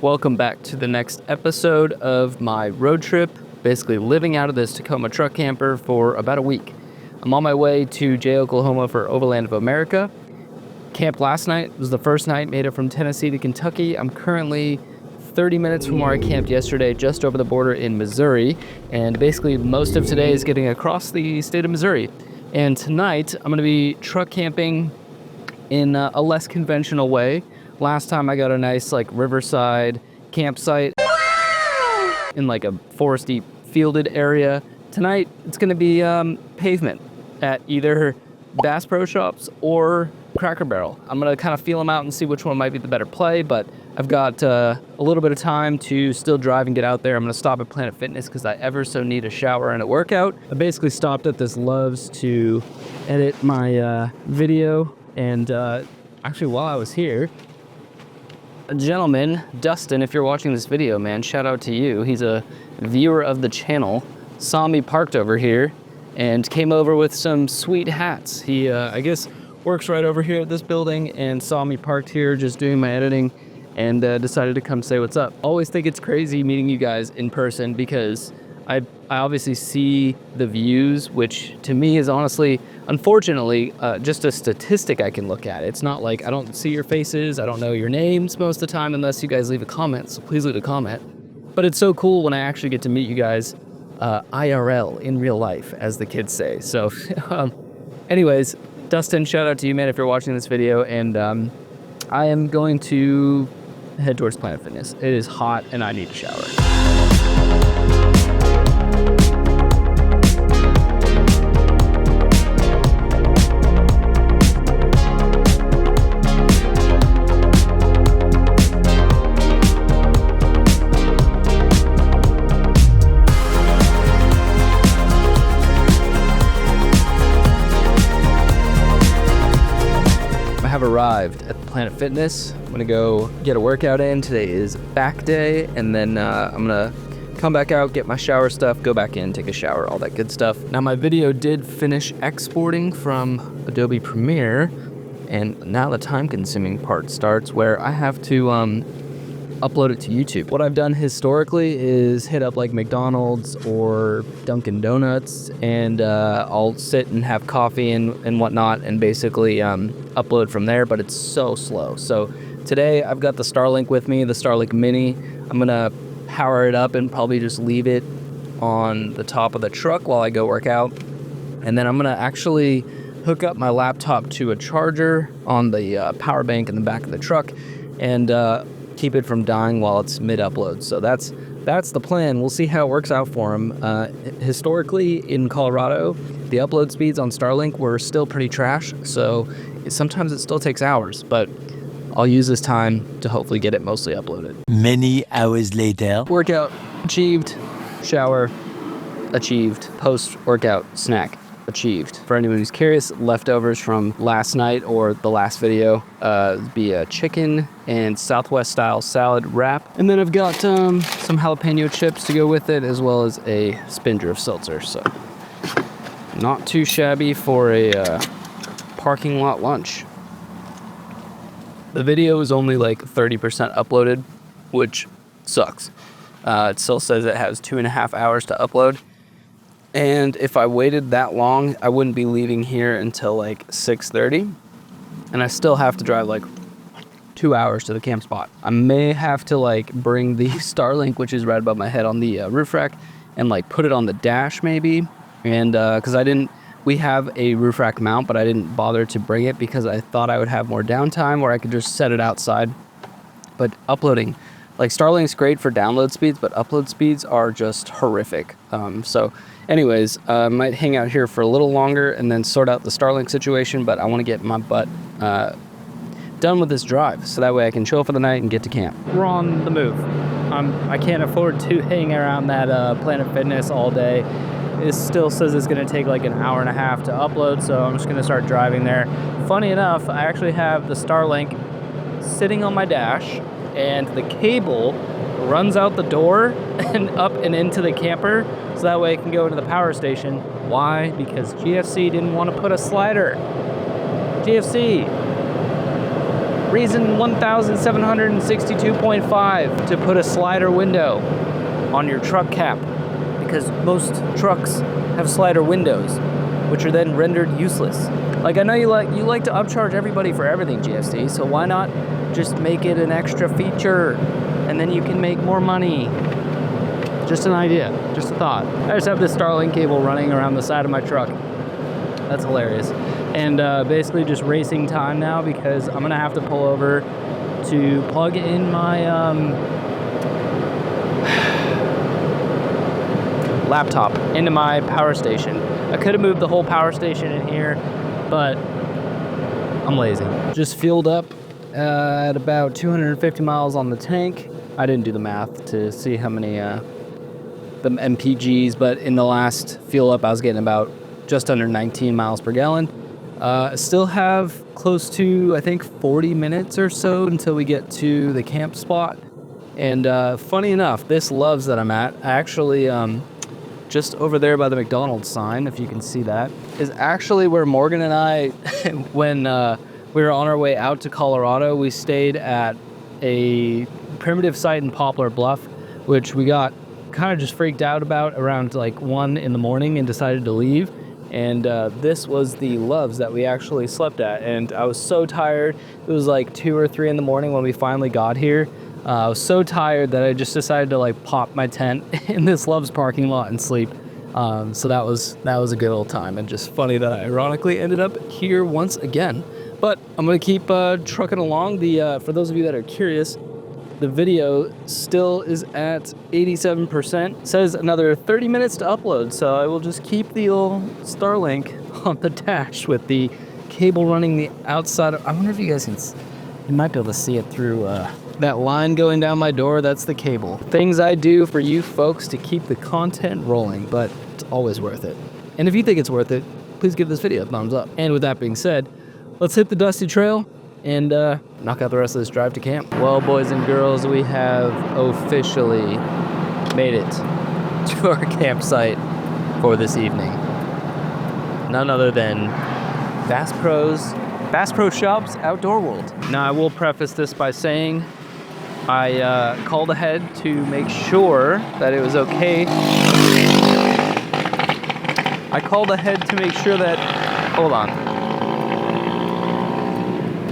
Welcome back to the next episode of my road trip, basically living out of this Tacoma truck camper for about a week. I'm on my way to Oklahoma for Overland of America. Camped last night. It was the first night, made it from Tennessee to Kentucky. I'm currently 30 minutes from where I camped yesterday, just over the border in Missouri. And basically most of today is getting across the state of Missouri. And tonight I'm gonna be truck camping in a less conventional way. Last time I got a nice riverside campsite in a foresty fielded area. Tonight it's gonna be pavement at either Bass Pro Shops or Cracker Barrel. I'm gonna kind of feel them out and see which one might be the better play, but I've got a little bit of time to still drive and get out there. I'm gonna stop at Planet Fitness because I ever so need a shower and a workout. I basically stopped at this Love's to edit my video, and actually while I was here, a gentleman, Dustin, if you're watching this video, man, shout out to you. He's a viewer of the channel, saw me parked over here and came over with some sweet hats. He, I guess, works right over here at this building and saw me parked here just doing my editing and decided to come say what's up. Always think it's crazy meeting you guys in person because I obviously see the views, which to me is honestly, unfortunately, just a statistic I can look at. It's not like I don't see your faces, I don't know your names most of the time unless you guys leave a comment, so please leave a comment. But it's so cool when I actually get to meet you guys IRL, in real life, as the kids say. So anyways, Dustin, shout out to you, man, if you're watching this video, and I am going to head towards Planet Fitness. It is hot and I need a shower. Arrived at Planet Fitness. I'm gonna go get a workout in. Today is back day, and then I'm gonna come back out, get my shower stuff, go back in, take a shower, all that good stuff. Now my video did finish exporting from Adobe Premiere, and now the time-consuming part starts where I have to upload it to YouTube. What I've done historically is hit up McDonald's or Dunkin' Donuts, and I'll sit and have coffee and whatnot and basically upload from there, but it's so slow. So today I've got the Starlink with me, the Starlink Mini. I'm gonna power it up and probably just leave it on the top of the truck while I go work out. And then I'm gonna actually hook up my laptop to a charger on the power bank in the back of the truck and keep it from dying while it's mid-upload. So that's the plan. We'll see how it works out for him. Historically, in Colorado, the upload speeds on Starlink were still pretty trash, so sometimes it still takes hours, but I'll use this time to hopefully get it mostly uploaded. Many hours later. Workout achieved, shower achieved, post-workout snack achieved. For anyone who's curious, leftovers from last night or the last video be a chicken and Southwest style salad wrap, and then I've got some jalapeno chips to go with it, as well as a spinger of seltzer. So not too shabby for a parking lot lunch. The video is only 30% uploaded, which sucks. It still says it has 2.5 hours to upload. And if I waited that long, I wouldn't be leaving here until 6:30. And I still have to drive 2 hours to the camp spot. I may have to bring the Starlink, which is right above my head on the roof rack, and put it on the dash maybe. And because we have a roof rack mount, but I didn't bother to bring it because I thought I would have more downtime where I could just set it outside. But uploading, Starlink's great for download speeds, but upload speeds are just horrific. So anyways, I might hang out here for a little longer and then sort out the Starlink situation, but I want to get my butt done with this drive so that way I can chill for the night and get to camp. We're on the move. I can't afford to hang around that Planet Fitness all day. It still says it's going to take an hour and a half to upload, so I'm just going to start driving there. Funny enough, I actually have the Starlink sitting on my dash, and the cable runs out the door and up and into the camper, so that way it can go into the power station. Why? Because GFC didn't want to put a slider. GFC, Reason 1762.5 to put a slider window on your truck cap, because most trucks have slider windows, which are then rendered useless. Like, I know you like to upcharge everybody for everything, GFC, so why not just make it an extra feature, and then you can make more money? Just an idea, just a thought. I just have this Starlink cable running around the side of my truck. That's hilarious. And basically just racing time now, because I'm gonna have to pull over to plug in my laptop into my power station. I could have moved the whole power station in here, but I'm lazy. Just fueled up at about 250 miles on the tank. I didn't do the math to see how many the MPGs, but in the last fuel up I was getting about just under 19 miles per gallon. Still have close to, I think, 40 minutes or so until we get to the camp spot. And funny enough, this Love's that I'm at, actually just over there by the McDonald's sign, if you can see that, is actually where Morgan and I, when we were on our way out to Colorado, we stayed at a primitive site in Poplar Bluff, which we got kind of just freaked out about around like 1 in the morning and decided to leave. And this was the Love's that we actually slept at. And I was so tired. It was like 2 or 3 in the morning when we finally got here. I was so tired that I just decided to like pop my tent in this Love's parking lot and sleep. So that was a good old time, and just funny that I ironically ended up here once again. But I'm gonna keep trucking along. For those of you that are curious, the video still is at 87%. It says another 30 minutes to upload, so I will just keep the old Starlink on the dash with the cable running the outside. I wonder if you guys can, you might be able to see it through that line going down my door. That's the cable. Things I do for you folks to keep the content rolling, but it's always worth it. And if you think it's worth it, please give this video a thumbs up. And with that being said, let's hit the dusty trail and knock out the rest of this drive to camp. Well, boys and girls, we have officially made it to our campsite for this evening. None other than Bass Pro Shops Outdoor World. Now, I will preface this by saying I called ahead to make sure that it was okay. I called ahead to make sure that, hold on.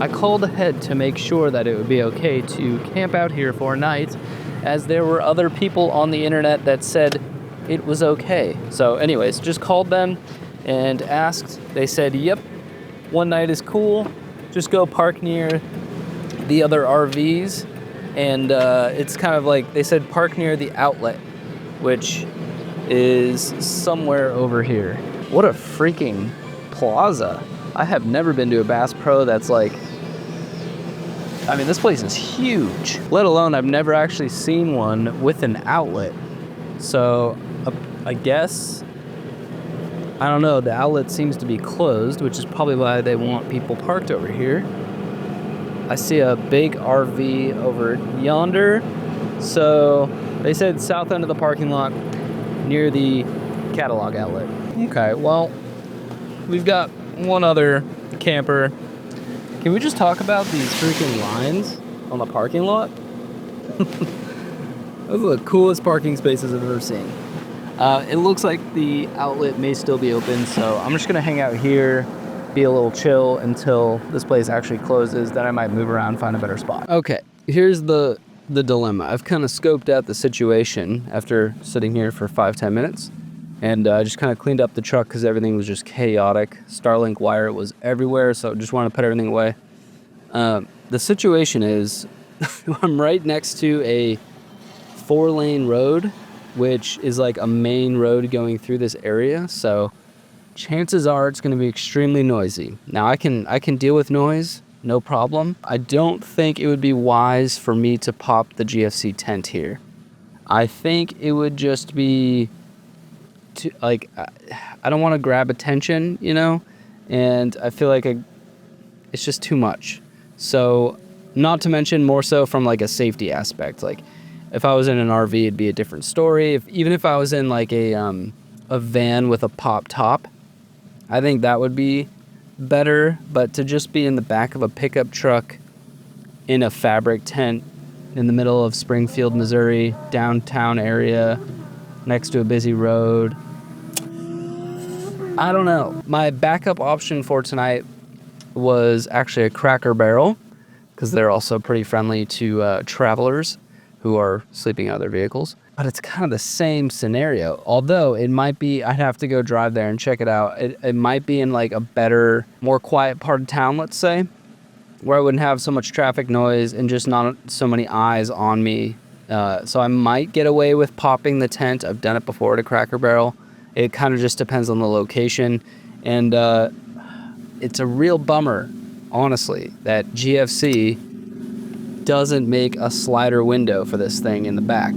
I called ahead to make sure that it would be okay to camp out here for a night, as there were other people on the internet that said it was okay. So anyways, just called them and asked. They said, yep, one night is cool. Just go park near the other RVs. And it's kind of like, they said park near the outlet, which is somewhere over here. What a freaking plaza. I have never been to a Bass Pro that's like, I mean, this place is huge, let alone I've never actually seen one with an outlet. So I guess, I don't know, the outlet seems to be closed, which is probably why they want people parked over here. I see a big RV over yonder. So they said south end of the parking lot near the catalog outlet. Okay, well, we've got one other camper. Can we just talk about these freaking lines on the parking lot? Those are the coolest parking spaces I've ever seen. It looks like the outlet may still be open, so I'm just gonna hang out here, be a little chill until this place actually closes. Then I might move around, find a better spot. Okay, here's the dilemma. I've kind of scoped out the situation after sitting here for 5-10 minutes. And I just kind of cleaned up the truck because everything was just chaotic. Starlink wire was everywhere, so just want to put everything away. The situation is, I'm right next to a 4-lane road, which is like a main road going through this area. So chances are it's going to be extremely noisy. Now I can deal with noise, no problem. I don't think it would be wise for me to pop the GFC tent here. I think it would just be I don't want to grab attention, you know, and I feel like it's just too much. So, not to mention more so from like a safety aspect. Like, if I was in an RV, it'd be a different story. Even if I was in like a van with a pop top, I think that would be better. But to just be in the back of a pickup truck in a fabric tent in the middle of Springfield, Missouri, downtown area, next to a busy road. I don't know. My backup option for tonight was actually a Cracker Barrel, because they're also pretty friendly to travelers who are sleeping out of their vehicles. But it's kind of the same scenario. Although it might be, I'd have to go drive there and check it out. It might be in like a better, more quiet part of town, let's say, where I wouldn't have so much traffic noise and just not so many eyes on me. So I might get away with popping the tent. I've done it before at a Cracker Barrel. It kind of just depends on the location. And it's a real bummer, honestly, that GFC doesn't make a slider window for this thing in the back.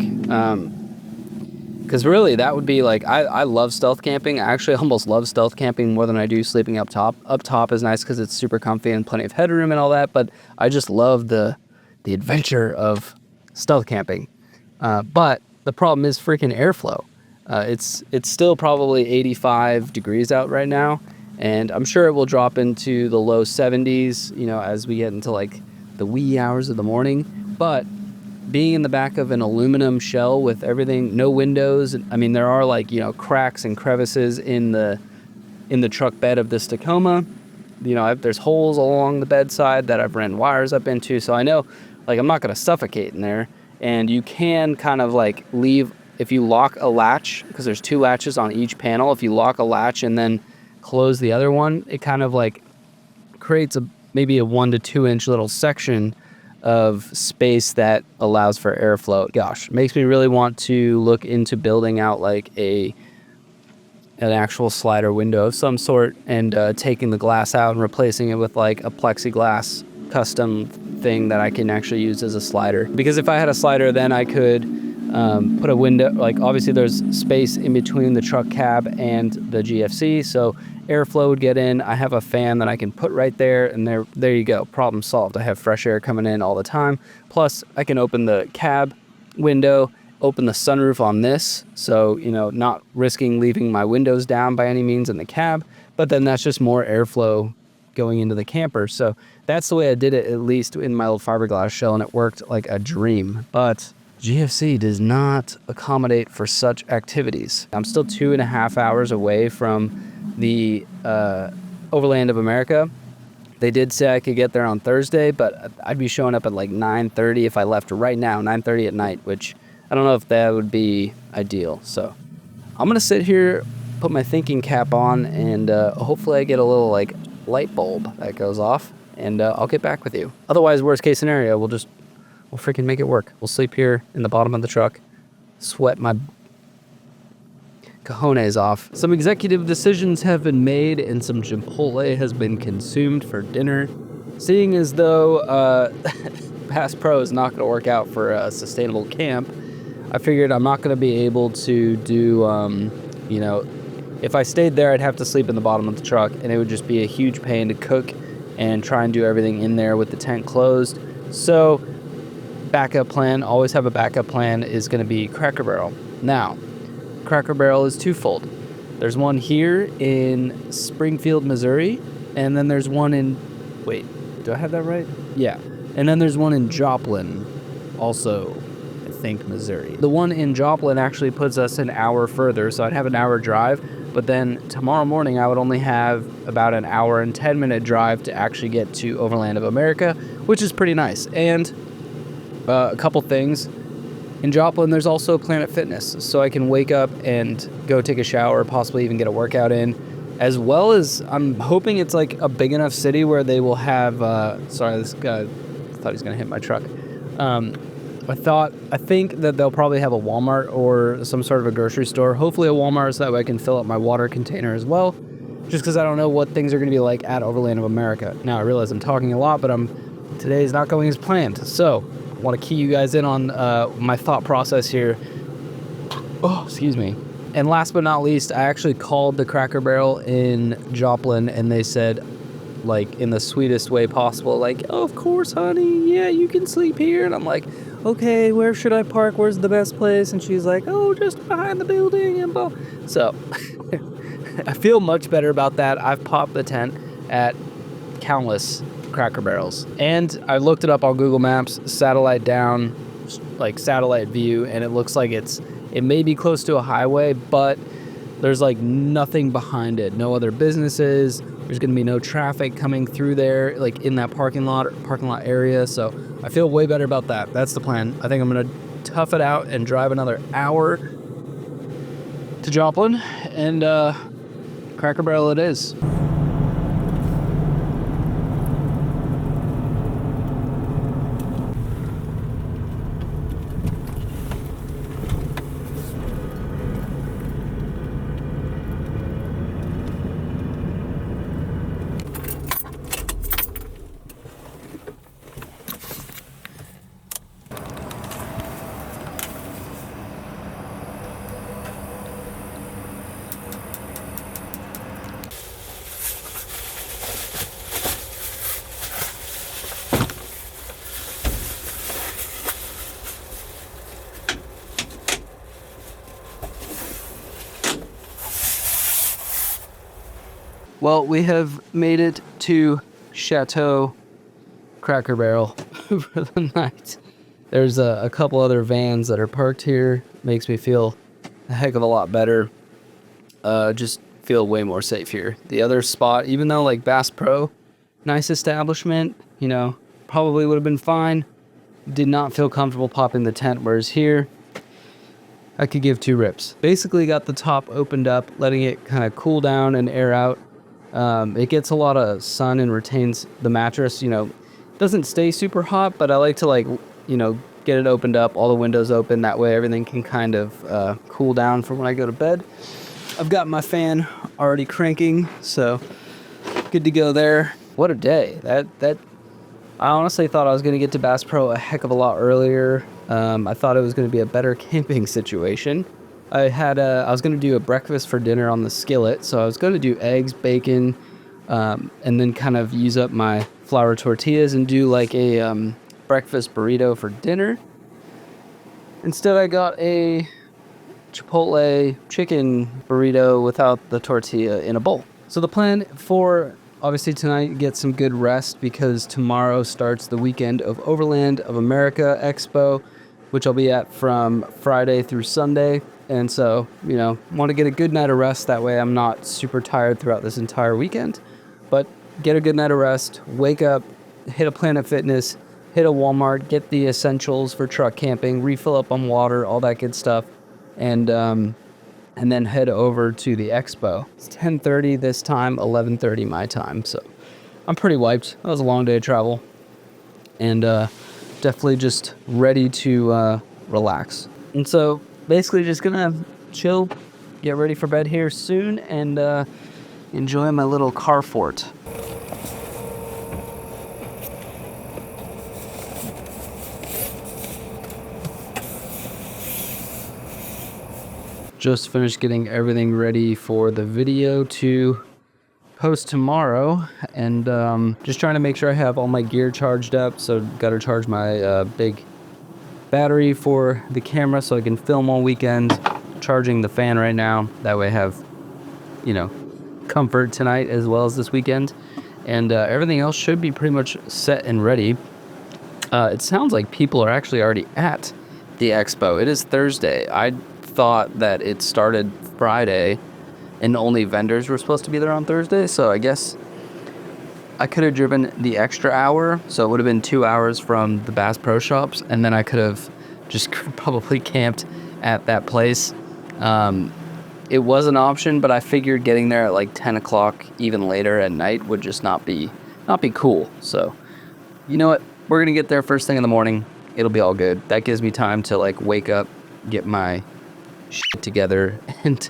Because really, that would be like, I love stealth camping. I actually almost love stealth camping more than I do sleeping up top. Up top is nice because it's super comfy and plenty of headroom and all that, but I just love the adventure of stealth camping. But the problem is freaking airflow. It's still probably 85 degrees out right now, and I'm sure it will drop into the low 70s, as we get into like the wee hours of the morning. But being in the back of an aluminum shell with everything, no windows, I mean, there are like, cracks and crevices in the truck bed of this Tacoma. There's holes along the bedside that I've ran wires up into, so I know, like, I'm not going to suffocate in there. And you can kind of like leave, if you lock a latch, because there's 2 latches on each panel, if you lock a latch and then close the other one, it kind of like creates maybe a 1 to 2 inch little section of space that allows for airflow. Gosh, makes me really want to look into building out like an actual slider window of some sort, and taking the glass out and replacing it with like a plexiglass custom thing that I can actually use as a slider. Because if I had a slider, then I could put a window, like obviously there's space in between the truck cab and the GFC, so airflow would get in. I have a fan that I can put right there, and there you go, problem solved. I have fresh air coming in all the time. Plus I can open the cab window, open the sunroof on this, so not risking leaving my windows down by any means in the cab, but then that's just more airflow going into the camper. So that's the way I did it, at least in my old fiberglass shell, and it worked like a dream. But GFC does not accommodate for such activities. I'm still 2.5 hours away from the Overland of America. They did say I could get there on Thursday, but I'd be showing up at like 9:30 if I left right now, 9:30 at night, which I don't know if that would be ideal. So I'm going to sit here, put my thinking cap on, and hopefully I get a little like light bulb that goes off, and I'll get back with you. Otherwise, worst case scenario, we'll freaking make it work. We'll sleep here in the bottom of the truck, sweat my cojones off. Some executive decisions have been made, and some Chipotle has been consumed for dinner. Seeing as though Pass Pro is not going to work out for a sustainable camp, I figured I'm not going to be able to do, if I stayed there, I'd have to sleep in the bottom of the truck, and it would just be a huge pain to cook and try and do everything in there with the tent closed. So backup plan, always have a backup plan, is going to be Cracker Barrel. Now, Cracker Barrel is twofold. There's one here in Springfield, Missouri, and then there's one in, wait, do I have that right? Yeah. And then there's one in Joplin, also, I think, Missouri. The one in Joplin actually puts us an hour further, so I'd have an hour drive, but then tomorrow morning I would only have about an hour and 10-minute drive to actually get to Overland of America, which is pretty nice. And a couple things. In Joplin, there's also Planet Fitness, so I can wake up and go take a shower, possibly even get a workout in, as well as I'm hoping it's like a big enough city where they will have, sorry, this guy thought he was going to hit my truck. I think that they'll probably have a Walmart or some sort of a grocery store, hopefully a Walmart, so that way I can fill up my water container as well, just because I don't know what things are going to be like at Overland of America. Now, I realize I'm talking a lot, but today is not going as planned, so I want to key you guys in on my thought process here. Oh, excuse me. And last but not least, I actually called the Cracker Barrel in Joplin, and they said, like, in the sweetest way possible, like, oh, of course, honey, yeah, you can sleep here. And I'm like, okay, where should I park? Where's the best place? And she's like, oh, just behind the building. And blah. So I feel much better about that. I've popped the tent at countless Cracker Barrels. And I looked it up on Google Maps, satellite down, like satellite view, and it looks like it may be close to a highway, but there's like nothing behind it. No other businesses. There's going to be no traffic coming through there, like in that parking lot area. So I feel way better about that. That's the plan. I think I'm going to tough it out and drive another hour to Joplin, and Cracker Barrel it is. Well, we have made it to Chateau Cracker Barrel for the night. There's a couple other vans that are parked here. Makes me feel a heck of a lot better. Just feel way more safe here. The other spot, even though like Bass Pro, nice establishment, you know, probably would have been fine. Did not feel comfortable popping the tent, whereas here, I could give two rips. Basically got the top opened up, letting it kind of cool down and air out. It gets a lot of sun and retains the mattress, you know, doesn't stay super hot, but I like to like, you know, get it opened up, all the windows open. That way everything can kind of cool down for when I go to bed. I've got my fan already cranking, so good to go there. What a day. That I honestly thought I was going to get to Bass Pro a heck of a lot earlier. I thought it was going to be a better camping situation. I was going to do a breakfast for dinner on the skillet, so I was going to do eggs, bacon, and then kind of use up my flour tortillas and do like a breakfast burrito for dinner. Instead, I got a Chipotle chicken burrito without the tortilla in a bowl. So the plan for obviously tonight, get some good rest because tomorrow starts the weekend of Overland of America Expo, which I'll be at from Friday through Sunday. And so, you know, want to get a good night of rest. That way I'm not super tired throughout this entire weekend. But get a good night of rest, wake up, hit a Planet Fitness, hit a Walmart, get the essentials for truck camping, refill up on water, all that good stuff. And then head over to the expo. It's 10:30 this time, 11:30 my time. So I'm pretty wiped. That was a long day of travel. And definitely just ready to relax. And so basically just gonna chill, get ready for bed here soon, and enjoy my little car fort. Just finished getting everything ready for the video to post tomorrow, and just trying to make sure I have all my gear charged up. So got to charge my big battery for the camera so I can film all weekend. Charging the fan right now. That way I have, you know, comfort tonight as well as this weekend. And everything else should be pretty much set and ready. It sounds like people are actually already at the expo. It is Thursday. I thought that it started Friday and only vendors were supposed to be there on Thursday. So I guess I could have driven the extra hour. So it would have been 2 hours from the Bass Pro Shops. And then I could have just probably camped at that place. It was an option, but I figured getting there at like 10 o'clock, even later at night, would just not be cool. So, you know what? We're going to get there first thing in the morning. It'll be all good. That gives me time to like wake up, get my shit together, and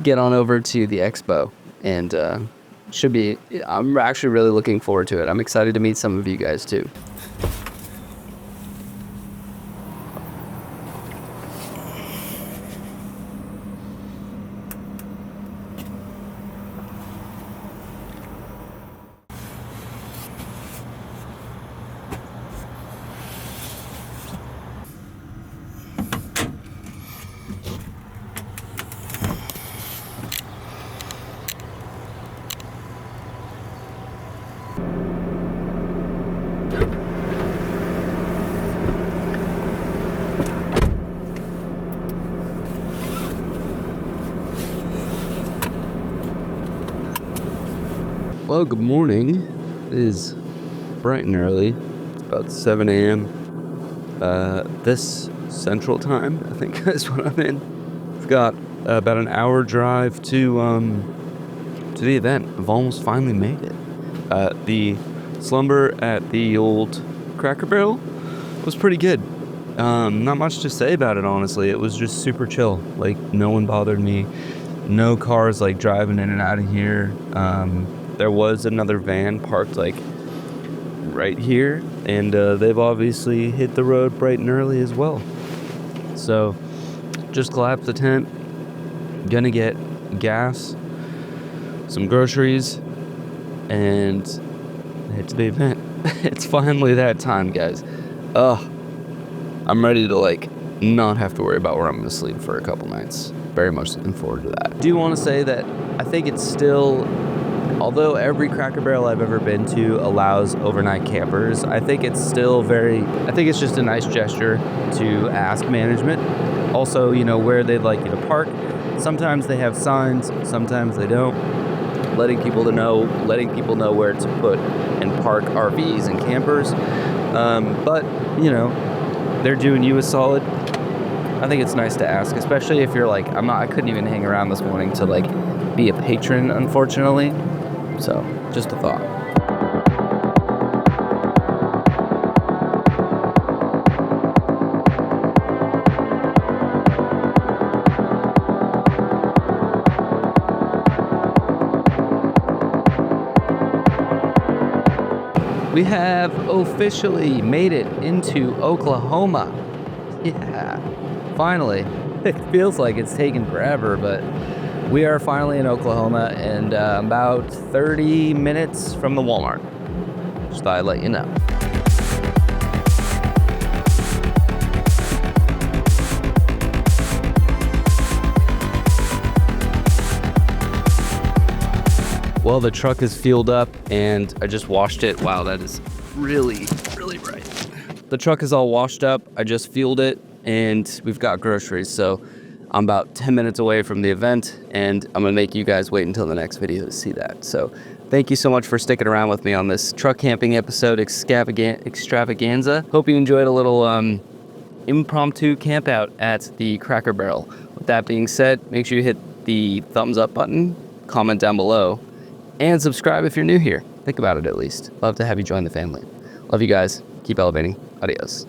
get on over to the expo. And I'm actually really looking forward to it. I'm excited to meet some of you guys too. Well, good morning. It is bright and early. It's about 7 a.m. This Central Time, I think is what I'm in. I've got about an hour drive to the event. I've almost finally made it. The slumber at the old Cracker Barrel was pretty good. Not much to say about it, honestly. It was just super chill. Like, no one bothered me. No cars, like, driving in and out of here. There was another van parked, like, right here. And they've obviously hit the road bright and early as well. So, just collapsed the tent. Gonna get gas, some groceries, and head to the event. It's finally that time, guys. I'm ready to, like, not have to worry about where I'm going to sleep for a couple nights. Very much looking forward to that. I do want to say that I think it's still, although every Cracker Barrel I've ever been to allows overnight campers, I think it's just a nice gesture to ask management. Also, where they'd like you to park. Sometimes they have signs, sometimes they don't. Letting people know where to put and park RVs and campers. But, they're doing you a solid. I think it's nice to ask, especially if you're like, I couldn't even hang around this morning to, like, be a patron, unfortunately. So, just a thought. We have officially made it into Oklahoma. Yeah, finally. It feels like it's taken forever, but we are finally in Oklahoma and about 30 minutes from the Walmart. Just thought I'd let you know. Well, the truck is fueled up and I just washed it. Wow, that is really, really bright. The truck is all washed up. I just fueled it and we've got groceries. So I'm about 10 minutes away from the event and I'm gonna make you guys wait until the next video to see that. So thank you so much for sticking around with me on this truck camping episode extravaganza. Hope you enjoyed a little impromptu camp out at the Cracker Barrel. With that being said, make sure you hit the thumbs up button, comment down below, and subscribe if you're new here. Think about it at least. Love to have you join the family. Love you guys. Keep elevating. Adios.